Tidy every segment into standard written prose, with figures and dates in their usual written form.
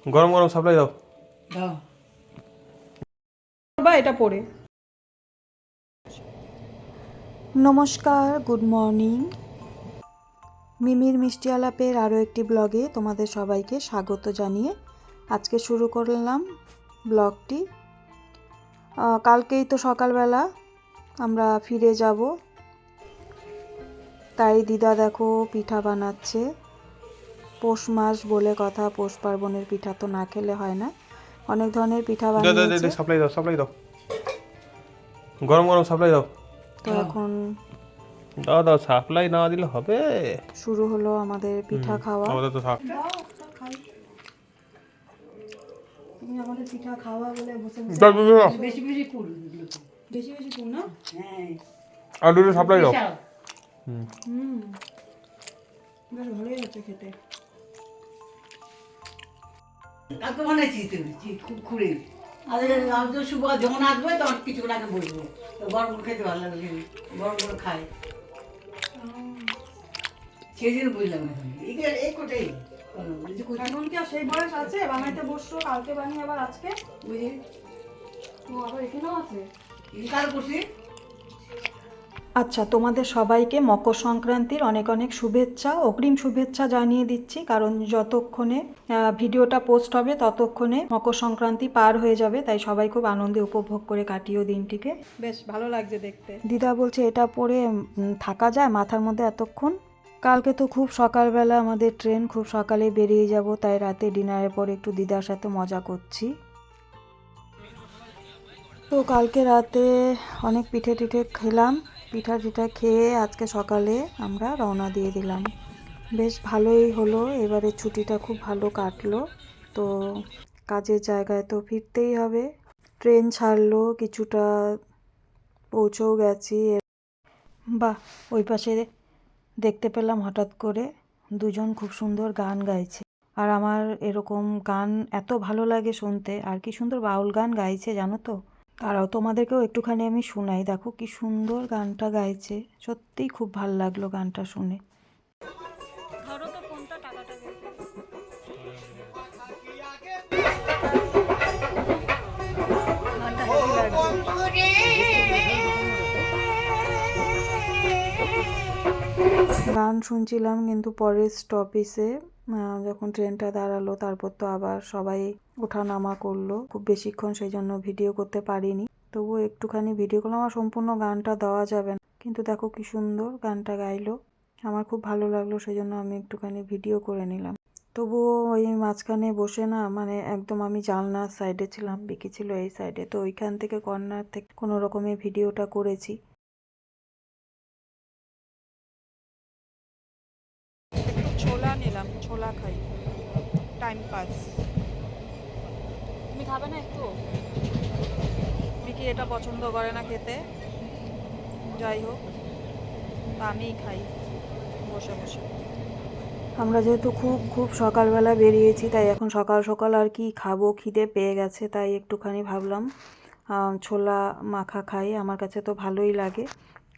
গরম গরম সাপ্লাই দাও। দাও বা এটা পড়ে। নমস্কার, গুড মর্নিং। মিমির মিষ্টি আলাপের আরও একটি ব্লগে তোমাদের সবাইকে স্বাগত জানিয়ে আজকে শুরু করলাম ব্লগটি। কালকেই তো সকালবেলা আমরা ফিরে যাব, তাই দিদা দেখো পিঠা বানাচ্ছে। পৌষ মাস বলে কথা, পৌষ পার্বণের পিঠা তো না খেলে হয় না। অনেক ধরনের পিঠা বানিয়েছে। সাপ্লাই দাও, সাপ্লাই দাও, গরম গরম সাপ্লাই দাও। তো এখন দাও দাও, সাপ্লাই না দিলে হবে? শুরু হলো আমাদের পিঠা খাওয়া। আমাদের তো থাক। তুমি আমাদের পিঠা খাওয়া বলে বসে বেশি বেশি পুর বেশি বেশি পুর না। হ্যাঁ আর দুটো সাপ্লাই দাও। বেশ ভালোই হচ্ছে খেতে। কাকে বানাইছি তুমি খুঁড়ে? আরে আমি তো শুভ যখন আসবে তখন কিছুক্ষণ আগে বলবো, তো গরম করে খেতে ভালো লাগে, গরম করে খাই সেই জন্য বুঝলাম না। এই কোটাই এখন কি আর সেই বয়স আছে বানাইতে বসছো? কালকে বানিয়ে আবার আজকে বুঝি ও আবার এখানেও আছে। কার করছি। আচ্ছা, তোমাদের সবাইকে মকর সংক্রান্তির অনেক অনেক শুভেচ্ছা, অগ্রিম শুভেচ্ছা জানিয়ে দিচ্ছি, কারণ যতক্ষণে ভিডিওটা পোস্ট হবে ততক্ষণে মকর সংক্রান্তি পার হয়ে যাবে, তাই সবাই খুব আনন্দে উপভোগ করে কাটিও দিনটিকে। বেশ ভালো লাগছে দেখতে। দিদা বলছে এটা পরে থাকা যায় মাথার মধ্যে এতক্ষণ? কালকে তো খুব সকালবেলা আমাদের ট্রেন, খুব সকালে বেরিয়ে যাব, তাই রাতে ডিনারের পরে একটু দিদার সাথে মজা করছি। তো কালকে রাতে অনেক পিঠে টিঠে খেলাম, পিঠা টিঠা খেয়ে আজকে সকালে আমরা রওনা দিয়ে দিলাম। বেশ ভালোই হলো, এবারে ছুটিটা খুব ভালো কাটলো। তো কাজের জায়গায় তো ফিরতেই হবে। ট্রেন ছাড়লো, কিছুটা পৌঁছেও গেছি। বাহ, ওই পাশে দেখতে পেলাম হঠাৎ করে দুজন খুব সুন্দর গান গাইছে। আর আমার এরকম গান এত ভালো লাগে শুনতে, আর কি সুন্দর বাউল গান গাইছে জানো তো। তারাও তোমাদেরকেও একটুখানি আমি শোনাই, দেখো কি সুন্দর গানটা গাইছে, সত্যিই খুব ভালো লাগলো গানটা শুনে। ধরো তো ফোনটা, টাকাটা গানটা হেভি লাগছে। গান শুনছিলাম, কিন্তু পরের স্টপেজে যখন ট্রেনটা দাঁড়ালো তারপর তো আবার সবাই ওঠানামা করলো খুব বেশিক্ষণ, সেই জন্য ভিডিও করতে পারিনি। তবুও একটুখানি ভিডিও করলাম। আমার সম্পূর্ণ গানটা দেওয়া যাবে না, কিন্তু দেখো কি সুন্দর গানটা গাইলো, আমার খুব ভালো লাগলো, সেই জন্য আমি একটুখানি ভিডিও করে নিলাম। তবুও ওই মাঝখানে বসে না, মানে একদম আমি জানলার সাইডে ছিলাম, বিকি ছিল এই সাইডে, তো ওইখান থেকে কর্নার থেকে কোনো রকমের ভিডিওটা করেছি। ছোলা নিলাম, ছোলা খাই, টাইম পাস। তুমি খাবে না একটু? বিকি এটা পছন্দ করে না খেতে, যাই হোক আমিই খাই বসে বসে। আমরা যেহেতু খুব খুব সকালবেলা বেরিয়েছি, তাই এখন সকাল সকাল আর কি খাবো, খিদে পেয়ে গেছে, তাই একটুখানি ভাবলাম ছোলা মাখা খাই। আমার কাছে তো ভালোই লাগে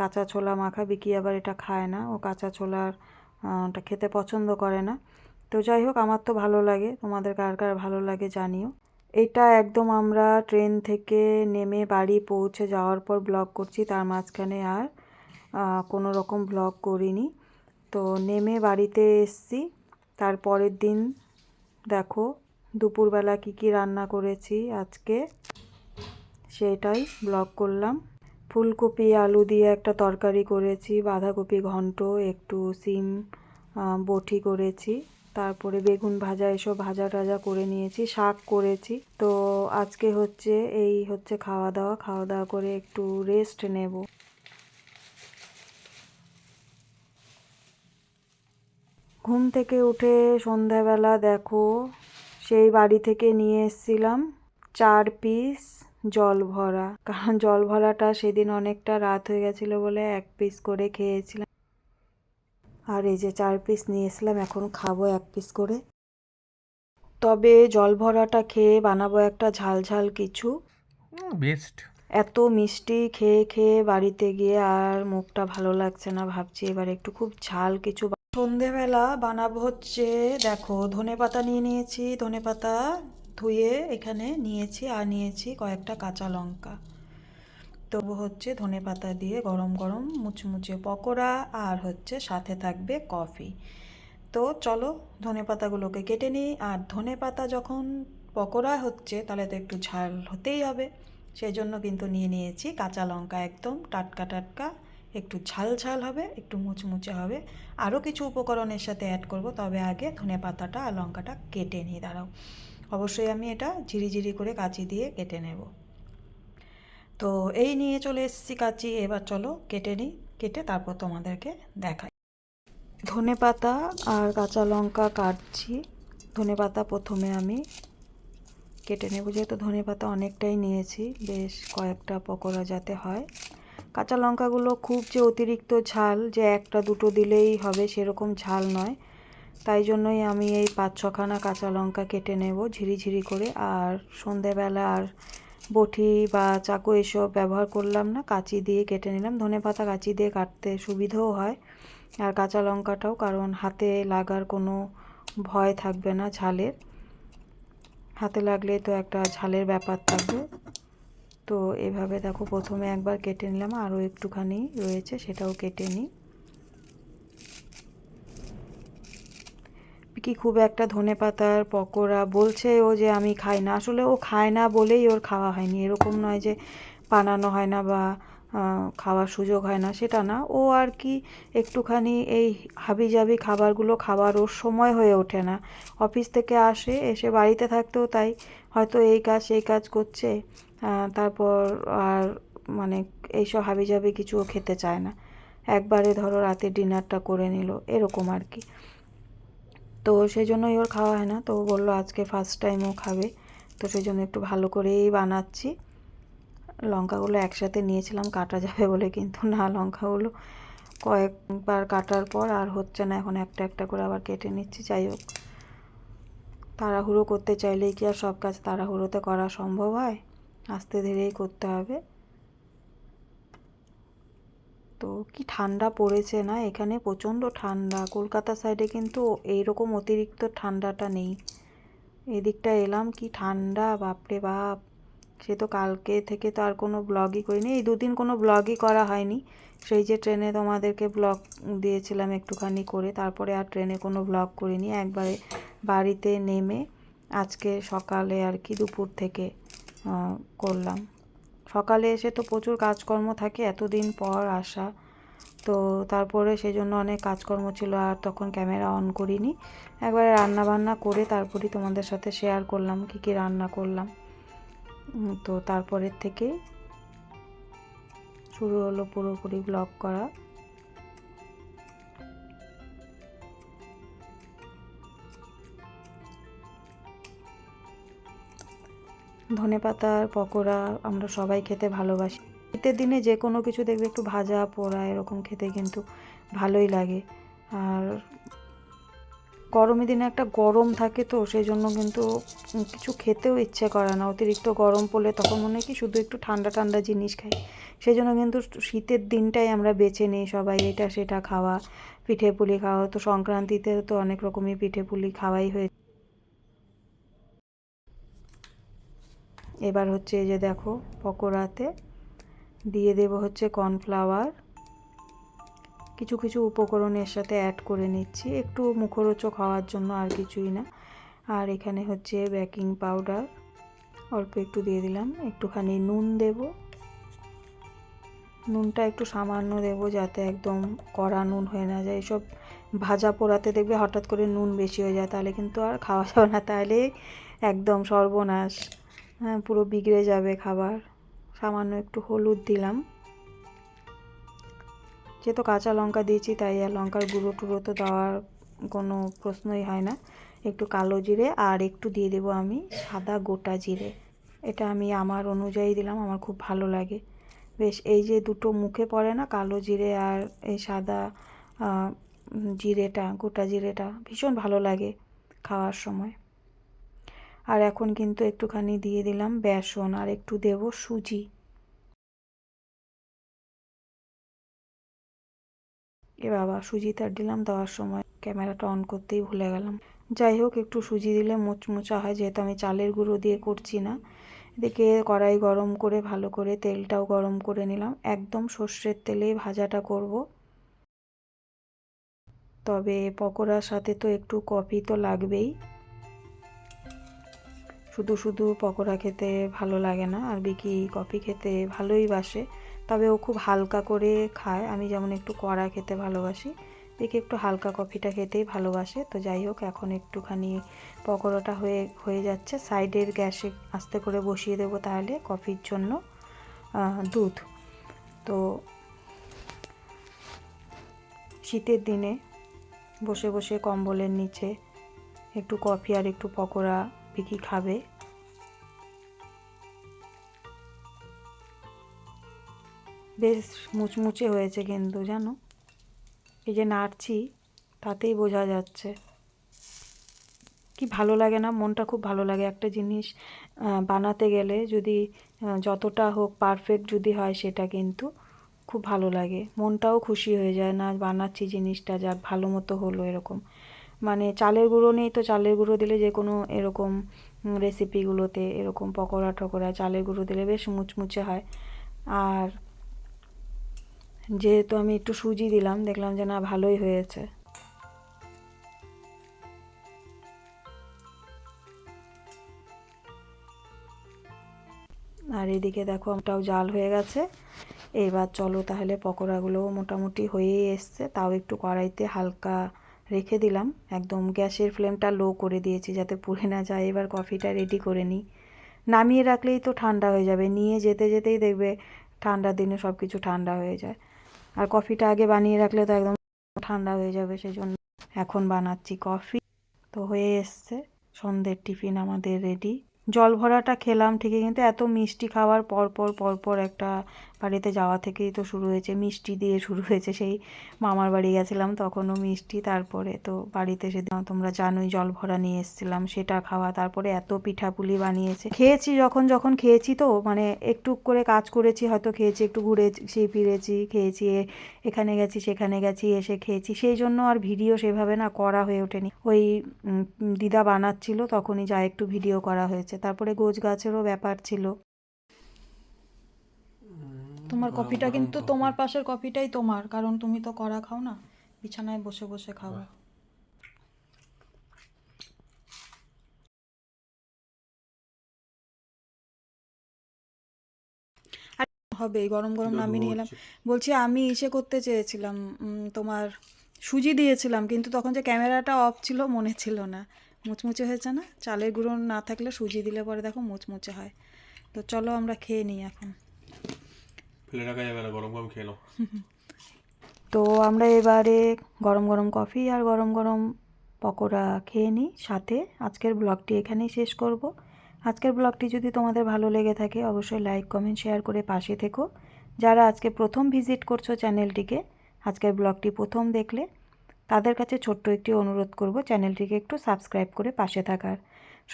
কাঁচা ছোলা মাখা, বিকি আবার এটা খায় না, ও কাঁচা ছোলার ওটা খেতে পছন্দ করে না। তো যাই হোক, আমার তো ভালো লাগে, তোমাদের কার কার ভালো লাগে জানিও। এটা একদম আমরা ট্রেন থেকে নেমে বাড়ি পৌঁছে যাওয়ার পর ব্লগ করছি, তার মাঝখানে আর কোনো রকম ব্লগ করিনি। তো নেমে বাড়িতে এসছি, তার পরের দিন দেখো দুপুরবেলা কি রান্না করেছি আজকে, সেটাই ব্লগ করলাম। ফুলকপি আলু দিয়ে একটা তরকারি করেছি, বাঁধাকপি ঘন্ট, একটু সিম বটি করেছি, তারপরে বেগুন ভাজা, এসব ভাজা টাজা করে নিয়েছি, শাক করেছি। তো আজকে এই হচ্ছে খাওয়া দাওয়া করে একটু রেস্ট নেব। ঘুম থেকে উঠে সন্ধ্যাবেলা দেখো সেই বাড়ি থেকে নিয়ে এসেছিলাম 4 পিস জল ভরা, কারণ জল ভরাটা সেদিন অনেকটা রাত হয়ে গেছিলো বলে 1 পিস করে খেয়েছিলাম। আর এই যে 4 পিস নিয়ে এসলাম, এখন খাবো 1 পিস করে। তবে জল ভরাটা খেয়ে বানাবো একটা ঝাল ঝাল কিছু, বেস্ট। এত মিষ্টি খেয়ে খেয়ে বাড়িতে গিয়ে আর মুখটা ভালো লাগছে না, ভাবছি এবার একটু খুব ঝাল কিছু সন্ধেবেলা বানাবো হচ্ছে, দেখো ধনেপাতা নিয়ে নিয়েছি, ধনেপাতা ধুয়ে এখানে নিয়েছি, আর নিয়েছি কয়েকটা কাঁচা লঙ্কা। তবু হচ্ছে ধনেপাতা দিয়ে গরম গরম মুচমুচে পকোড়া, আর হচ্ছে সাথে থাকবে কফি। তো চলো ধনেপাতাগুলোকে কেটে নিই। আর ধনেপাতা যখন পকোড়া হচ্ছে তাহলে তো একটু ঝাল হতেই হবে, সেই জন্য কিন্তু নিয়ে নিয়েছি কাঁচা লঙ্কা, একদম টাটকা টাটকা, একটু ঝাল ঝাল হবে, একটু মুচমুচে হবে। আরও কিছু উপকরণের সাথে অ্যাড করব, তবে আগে ধনেপাতাটা আর লঙ্কাটা কেটে নিই। দাঁড়াও, অবশ্যই আমি এটা ঝিরিঝিরি করে কাঁচি দিয়ে কেটে নেব। তো এই নিয়ে চলে এসেছি কাঁচি, এবার চলো কেটে নিই, কেটে তারপর তোমাদেরকে দেখাই। ধনেপাতা আর কাঁচা লঙ্কা কাটছি। ধনেপাতা প্রথমে আমি কেটে নেব, যেহেতু ধনেপাতা অনেকটাই নিয়েছি, বেশ কয়েকটা পকোড়া যাতে হয়। কাঁচা লঙ্কাগুলো খুব যে অতিরিক্ত ঝাল যে একটা দুটো দিলেই হবে সেরকম ঝাল নয়, তাই জন্যই আমি এই 5-6খানা কাঁচা লঙ্কা কেটে নেব ঝিরিঝিরি করে। আর সন্ধেবেলা আর বটি বা চাকু এসব ব্যবহার করলাম না, কাঁচি দিয়ে কেটে নিলাম। ধনেপাতা কাঁচি দিয়ে কাটতে সুবিধাও হয়, আর কাঁচা লঙ্কাটাও, কারণ হাতে লাগার কোনো ভয় থাকবে না ঝালের। হাতে লাগলে তো একটা ঝালের ব্যাপার থাকবে। তো এভাবে দেখো প্রথমে একবার কেটে নিলাম, আরও একটুখানি রয়েছে সেটাও কেটে নিই। কি খুব একটা ধনেপাতার পকোড়া বলছে ও যে আমি খাই না, আসলে ও খায় না বলেই ওর খাওয়া হয়নি, এরকম নয় যে বানানো হয় না বা খাওয়ার সুযোগ হয় না, সেটা না। ও আর কি একটুখানি এই হাবিজাবি খাবারগুলো খাবার ওর সময় হয়ে ওঠে না। অফিস থেকে আসে, এসে বাড়িতে থাকতেও তাই, হয়তো এই কাজ সেই কাজ করছে, তারপর আর মানে এইসব হাবিজাবি কিছু ও খেতে চায় না। একবারে ধরো রাতে ডিনারটা করে নিল, এরকম আর কি। তো সেই জন্যই ওর খাওয়া হয় না। তো ও বললো আজকে ফার্স্ট টাইম ও খাবে, তো সেই জন্য একটু ভালো করেই বানাচ্ছি। লঙ্কাগুলো একসাথে নিয়েছিলাম কাটা যাবে বলে, কিন্তু না, লঙ্কাগুলো কয়েকবার কাটার পর আর হচ্ছে না, এখন একটা একটা করে আবার কেটে নিচ্ছি। যাই হোক, তাড়াহুড়ো করতে চাইলেই কি আর সব কাজ তাড়াহুড়োতে করা সম্ভব হয়? আস্তে ধীরেই করতে হবে। তো কি ঠান্ডা পড়েছে না এখানে, প্রচণ্ড ঠান্ডা। কলকাতা সাইডে কিন্তু এইরকম অতিরিক্ত ঠান্ডাটা নেই, এদিকটা এলাম কি ঠান্ডা, বাপরে বাপ। সে তো কালকে থেকে তো আর কোনো ব্লগই করিনি, এই দুদিন কোনো ব্লগই করা হয়নি। সেই যে ট্রেনে তোমাদেরকে ব্লগ দিয়েছিলাম একটুখানি করে, তারপরে আর ট্রেনে কোনো ব্লগ করিনি। একবারে বাড়িতে নেমে আজকে সকালে আর কি দুপুর থেকে করলাম। সকালে এসে তো প্রচুর কাজকর্ম থাকে, এতদিন পর আসা, তো তারপরে সেই জন্য অনেক কাজকর্ম ছিল, আর তখন ক্যামেরা অন করিনি। একবারে রান্না বান্না করে তারপরেই তোমাদের সাথে শেয়ার করলাম কি কি রান্না করলাম। তো তারপরের থেকে শুরু হলো পুরোপুরি ব্লগ করা। ধনেপাতার পকোড়া আমরা সবাই খেতে ভালোবাসি। শীতের দিনে যে কোনো কিছু দেখবে একটু ভাজা পোড়া এরকম খেতে কিন্তু ভালোই লাগে। আর গরমের দিনে একটা গরম থাকে, তো সেই জন্য কিন্তু কিছু খেতেও ইচ্ছে করে না। অতিরিক্ত গরম পড়লে তখন মনে হয় কি শুধু একটু ঠান্ডা ঠান্ডা জিনিস খাই। সেই জন্য কিন্তু শীতের দিনটাই আমরা বেছে নিই সবাই, এটা সেটা খাওয়া, পিঠে পুলি খাওয়া। তো সংক্রান্তিতে তো অনেক রকমই পিঠে পুলি খাওয়াই হয়ে। এবার হচ্ছে এই যে দেখো পকোড়াতে দিয়ে দেবো হচ্ছে কর্নফ্লাওয়ার, কিছু কিছু উপকরণের সাথে অ্যাড করে নিচ্ছি একটু মুখরোচক হওয়ার জন্য, আর কিছুই না। আর এখানে হচ্ছে বেকিং পাউডার অল্প একটু দিয়ে দিলাম, একটুখানি নুন দেব, নুনটা একটু সামান্য দেব যাতে একদম কড়া নুন হয়ে না যায়। এসব ভাজা পোড়াতে দেখবে হঠাৎ করে নুন বেশি হয়ে যায়, তাহলে কিন্তু আর খাওয়া যাবে না, তাহলে একদম সর্বনাশ, হ্যাঁ পুরো বিগড়ে যাবে খাবার। সামান্য একটু হলুদ দিলাম, যেহেতু কাঁচা লঙ্কা দিয়েছি তাই আর লঙ্কার গুঁড়ো টুড়ো তো দেওয়ার কোনো প্রশ্নই হয় না। একটু কালো জিরে আর একটু দিয়ে দেবো আমি সাদা গোটা জিরে, এটা আমি আমার অনুযায়ী দিলাম, আমার খুব ভালো লাগে বেশ। এই যে দুটো মুখে পড়ে না, কালো জিরে আর এই সাদা জিরেটা, গোটা জিরেটা ভীষণ ভালো লাগে খাওয়ার সময়। আর এখন কিন্তু একটুখানি দিয়ে দিলাম বেসন, আর একটু দেব সুজি। এ বাবা, সুজিটা দিলাম, দেওয়ার সময় ক্যামেরাটা অন করতেই ভুলে গেলাম। যাই হোক, একটু সুজি দিলে মুচমুচা হয়, যেহেতু আমি চালের গুঁড়ো দিয়ে করছি না। এদিকে কড়াই গরম করে ভালো করে তেলটাও গরম করে নিলাম, একদম সর্ষের তেলেই ভাজাটা করব। তবে পকোড়ার সাথে তো একটু কফি তো লাগবেই, শুধু শুধু পকোড়া খেতে ভালো লাগে না। আর বিকি কফি খেতে ভালোই বাসে, তবে ও খুব হালকা করে খায়। আমি যেমন একটু কড়া খেতে ভালোবাসি, বিকি একটু হালকা কফিটা খেতেই ভালোবাসে। তো যাই হোক, এখন একটুখানি পকোড়াটা হয়ে যাচ্ছে, সাইডের গ্যাসে আস্তে করে বসিয়ে দেবো তাহলে কফির জন্য দুধ। তো শীতের দিনে বসে বসে কম্বলের নিচে একটু কফি আর একটু পকোড়া বিকি খাবে। বেশ মুচমুচে হয়েছে কিন্তু, জানো, এই যে নাড়ছি তাতেই বোঝা যাচ্ছে। কি ভালো লাগে না, মনটা খুব ভালো লাগে। একটা জিনিস বানাতে গেলে যদি যতটা হোক পারফেক্ট যদি হয়, সেটা কিন্তু খুব ভালো লাগে, মনটাও খুশি হয়ে যায়, না বানাচ্ছি জিনিসটা যাক ভালো মতো হলো এরকম। মানে চালের গুঁড়ো নেই তো চালের গুঁড়ো দিলে যে কোনো এরকম রেসিপিগুলোতে এরকম পকোড়া টকোড়া চালের গুঁড়ো দিলে বেশ মুচমুচে হয়। আর যেহেতু আমি একটু সুজি দিলাম, দেখলাম যে না ভালোই হয়েছে। আর এদিকে দেখো আমটাও জাল হয়ে গেছে। এবার চলো তাহলে, পকোড়াগুলোও মোটামুটি হয়েই এসছে, তাও একটু কড়াইতে হালকা রেখে দিলাম, একদম গ্যাসের ফ্লেমটা লো করে দিয়েছি যাতে পুড়ে না যায়। এবার কফিটা রেডি করে নিই, নামিয়ে রাখলেই তো ঠান্ডা হয়ে যাবে, নিয়ে যেতে যেতেই দেখবে ঠান্ডার দিনে সব কিছু ঠান্ডা হয়ে যায়। আর কফিটা আগে বানিয়ে রাখলে তো একদম ঠান্ডা হয়ে যাবে, সেই জন্য এখন বানাচ্ছি কফি। তো হয়ে এসছে, সন্ধ্যের টিফিন আমাদের রেডি। জল ভরাটা খেলাম ঠিকই, কিন্তু এত মিষ্টি খাওয়ার পর একটা বাড়িতে যাওয়া থেকেই তো শুরু হয়েছে, মিষ্টি দিয়ে শুরু হয়েছে। সেই মামার বাড়ি গেছিলাম তখনও মিষ্টি, তারপরে তো বাড়িতে সেদিন তোমরা জানোই জল ভরা নিয়ে এসেছিলাম, সেটা খাওয়া, তারপরে এত পিঠাপুলি বানিয়েছে। খেয়েছি যখন খেয়েছি, তো মানে একটু করে কাজ করেছি, হয়তো খেয়েছি, একটু ঘুরেছি ফিরেছি, খেয়েছি, এখানে গেছি সেখানে গেছি, এসে খেয়েছি, সেই জন্য আর ভিডিও সেভাবে না করা হয়ে ওঠেনি। ওই দিদা বানাচ্ছিল তখনই যা একটু ভিডিও করা হয়েছে, তারপরে গোছ গাছেরও ব্যাপার ছিল। তোমার কফিটা কিন্তু, তোমার পাশের কফিটাই তোমার, কারণ তুমি তো কড়া খাও না, বিছানায় বসে বসে খাও। হবে গরম গরম নামিয়ে নিয়ে এলাম। বলছি আমি ইসে করতে চেয়েছিলাম, তোমার সুজি দিয়েছিলাম, কিন্তু তখন যে ক্যামেরাটা অফ ছিল মনে ছিল না। মুচমুচে হয়েছে না, চালের গুঁড়ো না থাকলে সুজি দিলে পরে দেখো মুচমুচে হয়। তো চলো আমরা খেয়ে নিই এখন। ফেলে রাখা যাবে না, গরম গরম খেয়ে নাও। তো আমরা এবারে গরম গরম কফি আর গরম গরম পকোড়া খেয়ে নিই সাথে। আজকের ব্লগটি এখানেই শেষ করব। আজকের ব্লগটি যদি তোমাদের ভালো লেগে থাকে অবশ্যই লাইক কমেন্ট শেয়ার করে পাশে থেকো। যারা আজকে প্রথম ভিজিট করছো চ্যানেলটিকে, আজকের ব্লগটি প্রথম দেখলে, তাদের কাছে ছোট্ট একটি অনুরোধ করব চ্যানেলটিকে একটু সাবস্ক্রাইব করে পাশে থাকার।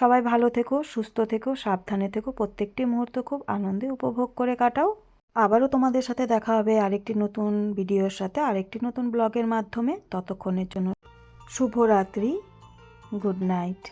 সবাই ভালো থেকো, সুস্থ থেকো, সাবধানে থেকো, প্রত্যেকটি মুহূর্ত খুব আনন্দে উপভোগ করে কাটাও। আবারও তোমাদের সাথে দেখা হবে আরেকটি নতুন ভিডিওর সাথে, আরেকটি নতুন ব্লগের মাধ্যমে। ততক্ষণের জন্য শুভরাত্রি, গুড নাইট।